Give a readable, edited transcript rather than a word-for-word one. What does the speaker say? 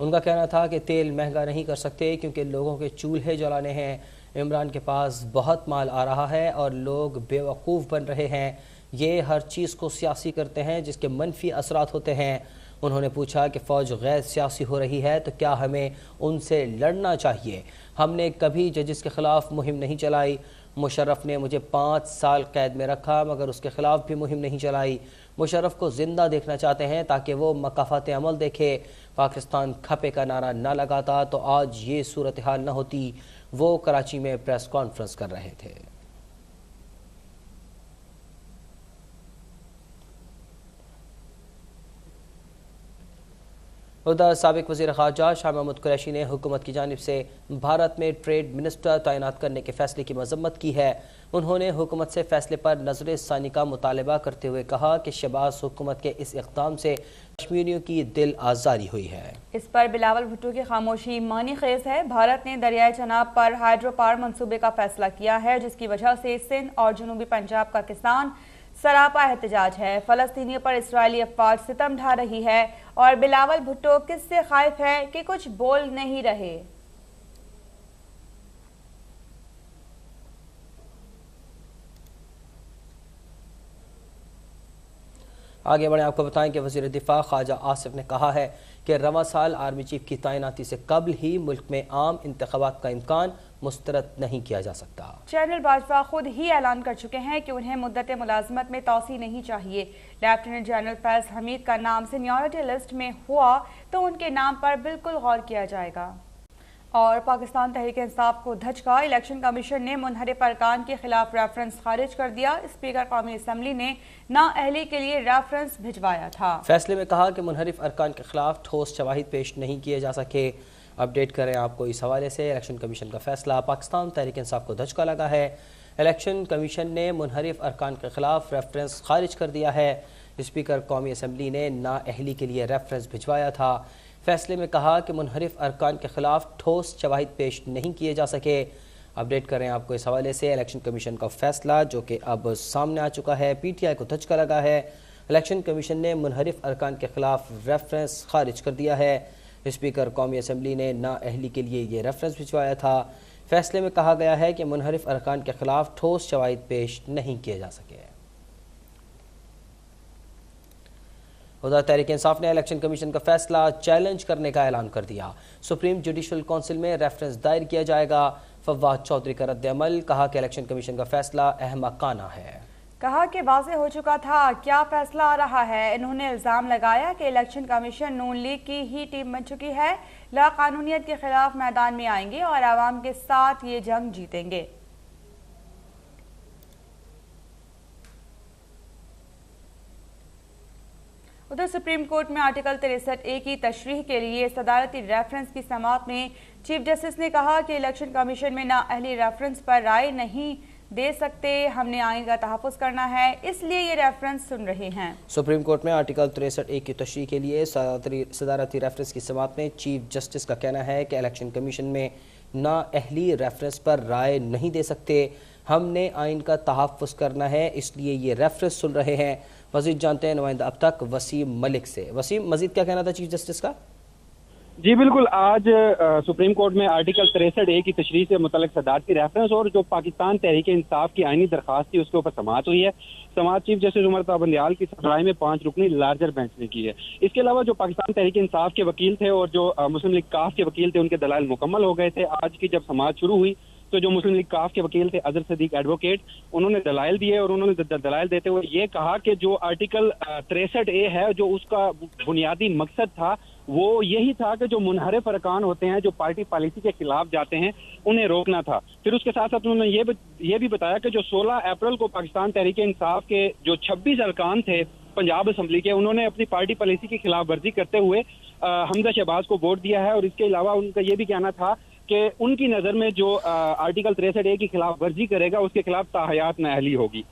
ان کا کہنا تھا کہ تیل مہنگا نہیں کر سکتے کیونکہ لوگوں کے چولہے جلانے ہیں، عمران کے پاس بہت مال آ رہا ہے اور لوگ بیوقوف بن رہے ہیں، یہ ہر چیز کو سیاسی کرتے ہیں جس کے منفی اثرات ہوتے ہیں۔ انہوں نے پوچھا کہ فوج غیر سیاسی ہو رہی ہے تو کیا ہمیں ان سے لڑنا چاہیے؟ ہم نے کبھی ججز کے خلاف مہم نہیں چلائی، مشرف نے مجھے 5 سال قید میں رکھا مگر اس کے خلاف بھی مہم نہیں چلائی۔ مشرف کو زندہ دیکھنا چاہتے ہیں تاکہ وہ مکافات عمل دیکھے۔ پاکستان کھپے کا نعرہ نہ لگاتا تو آج یہ صورتحال نہ ہوتی۔ وہ کراچی میں پریس کانفرنس کر رہے تھے۔ ادھر سابق وزیر خارجہ شاہ محمود قریشی نے حکومت کی جانب سے بھارت میں ٹریڈ منسٹر تعینات کرنے کے فیصلے کی مذمت کی ہے۔ انہوں نے حکومت سے فیصلے پر نظر ثانی کا مطالبہ کرتے ہوئے کہا کہ شہباز حکومت کے اس اقدام سے کشمیریوں کی دل آزاری ہوئی ہے۔ اس پر بلاول بھٹو کی خاموشی معنی خیز ہے۔ بھارت نے دریائے چناب پر ہائیڈرو پاور منصوبے کا فیصلہ کیا ہے جس کی وجہ سے سندھ اور جنوبی پنجاب کا کسان سراپا احتجاج ہے۔ فلسطینیوں پر اسرائیلی افواج ستم ڈھا رہی ہے اور بلاول بھٹو کس سے خائف ہے کہ کچھ بول نہیں رہے۔ آگے بڑھیں، آپ کو بتائیں کہ وزیر دفاع خواجہ آصف نے کہا ہے کہ رواں سال آرمی چیف کی تعیناتی سے قبل ہی ملک میں عام انتخابات کا امکان مسترد نہیں کیا جا سکتا۔ جنرل باجوہ خود ہی اعلان کر چکے ہیں کہ انہیں مدت ملازمت میں توسیع نہیں چاہیے۔ لیفٹیننٹ جنرل فیض حمید کا نام سینیورٹی لسٹ میں ہوا تو ان کے نام پر بالکل غور کیا جائے گا۔ اور پاکستان تحریک انصاف کو دھچکا، الیکشن کمیشن نے منحرف ارکان کے خلاف ریفرنس خارج کر دیا۔ اسپیکر قومی اسمبلی نے نااہلی کے لیے ریفرنس بھجوایا تھا۔ فیصلے میں کہا کہ منحرف ارکان کے خلاف ٹھوس شواہد پیش نہیں کیے جا سکے۔ اپڈیٹ کریں آپ کو اس حوالے سے الیکشن کمیشن کا فیصلہ، پاکستان تحریک انصاف کو دھچکا لگا ہے۔ الیکشن کمیشن نے منحرف ارکان کے خلاف ریفرنس خارج کر دیا ہے۔ اسپیکر قومی اسمبلی نے نااہلی کے لیے ریفرنس بھجوایا تھا۔ فیصلے میں کہا کہ منحرف ارکان کے خلاف ٹھوس شواہد پیش نہیں کیے جا سکے۔ اپڈیٹ کریں آپ کو اس حوالے سے الیکشن کمیشن کا فیصلہ جو کہ اب سامنے آ چکا ہے۔ پی ٹی آئی کو دھچکا لگا ہے۔ الیکشن کمیشن نے منحرف ارکان کے خلاف ریفرنس خارج کر دیا ہے۔ اسپیکر قومی اسمبلی نے نااہلی کے لیے یہ ریفرنس بھجوایا تھا۔ فیصلے میں کہا گیا ہے کہ منحرف ارکان کے خلاف ٹھوس شواہد پیش نہیں کیے جا سکے۔ ادھر تحریک انصاف نے الیکشن کمیشن کا فیصلہ چیلنج کرنے کا اعلان کر دیا۔ سپریم جوڈیشل کونسل میں ریفرنس دائر کیا جائے گا۔ فواد چودھری کا رد عمل، کہا کہ الیکشن کمیشن کا فیصلہ احمقانہ ہے۔ کہا کہ واضح ہو چکا تھا کیا فیصلہ آ رہا ہے۔ انہوں نے الزام لگایا کہ الیکشن کمیشن نون لیگ کی ہی ٹیم بن چکی ہے، لا قانونیت کے خلاف میدان میں آئیں گے اور عوام کے ساتھ یہ جنگ جیتیں گے۔ ادھر سپریم کورٹ میں آرٹیکل 63A کی تشریح کے لیے صدارتی ریفرنس کی سماعت میں چیف جسٹس نے کہا کہ الیکشن کمیشن میں نااہلی ریفرنس پر رائے نہیں دے سکتے، ہم نے آئین کا تحفظ کرنا ہے، اس لیے یہ ریفرنس سن رہے ہیں۔ سپریم کورٹ میں آرٹیکل 63A کی تشریح کے لیے صدارتی ریفرنس کی سماعت میں چیف جسٹس کا کہنا ہے کہ الیکشن کمیشن میں نااہلی ریفرنس پر رائے نہیں دے سکتے، ہم نے آئین کا تحفظ کرنا ہے، اس لیے یہ ریفرنس سن رہے ہیں۔ مزید جانتے ہیں نمائندہ اب تک وسیم ملک سے۔ وسیم، مزید کیا کہنا تھا چیف جسٹس کا؟ جی بالکل، آج سپریم کورٹ میں آرٹیکل 63A کی تشریح سے متعلق صدارتی ریفرنس اور جو پاکستان تحریک انصاف کی آئینی درخواست تھی اس کے اوپر سماعت ہوئی ہے۔ سماعت چیف جسٹس عمر تا بندیال کی رائے میں 5 رکنی لارجر بینچ نے کی ہے۔ اس کے علاوہ جو پاکستان تحریک انصاف کے وکیل تھے اور جو مسلم لیگ کاف کے وکیل تھے ان کے دلائل مکمل ہو گئے تھے۔ آج کی جب سماعت شروع ہوئی تو جو مسلم لیگ کاف کے وکیل تھے اظہر صدیق ایڈوکیٹ، انہوں نے دلائل دیے اور انہوں نے دلائل دیتے ہوئے یہ کہا کہ جو آرٹیکل 63A ہے جو اس کا بنیادی مقصد تھا وہ یہی تھا کہ جو منحرف ارکان ہوتے ہیں جو پارٹی پالیسی کے خلاف جاتے ہیں انہیں روکنا تھا۔ پھر اس کے ساتھ ساتھ انہوں نے یہ بھی بتایا کہ جو 16 اپریل کو پاکستان تحریک انصاف کے جو 26 ارکان تھے پنجاب اسمبلی کے، انہوں نے اپنی پارٹی پالیسی کی خلاف ورزی کرتے ہوئے حمزہ شہباز کو ووٹ دیا ہے، اور اس کے علاوہ ان کا یہ بھی کہنا تھا کہ ان کی نظر میں جو آرٹیکل 63A کی خلاف ورزی کرے گا اس کے خلاف تاحیات نااہلی ہوگی۔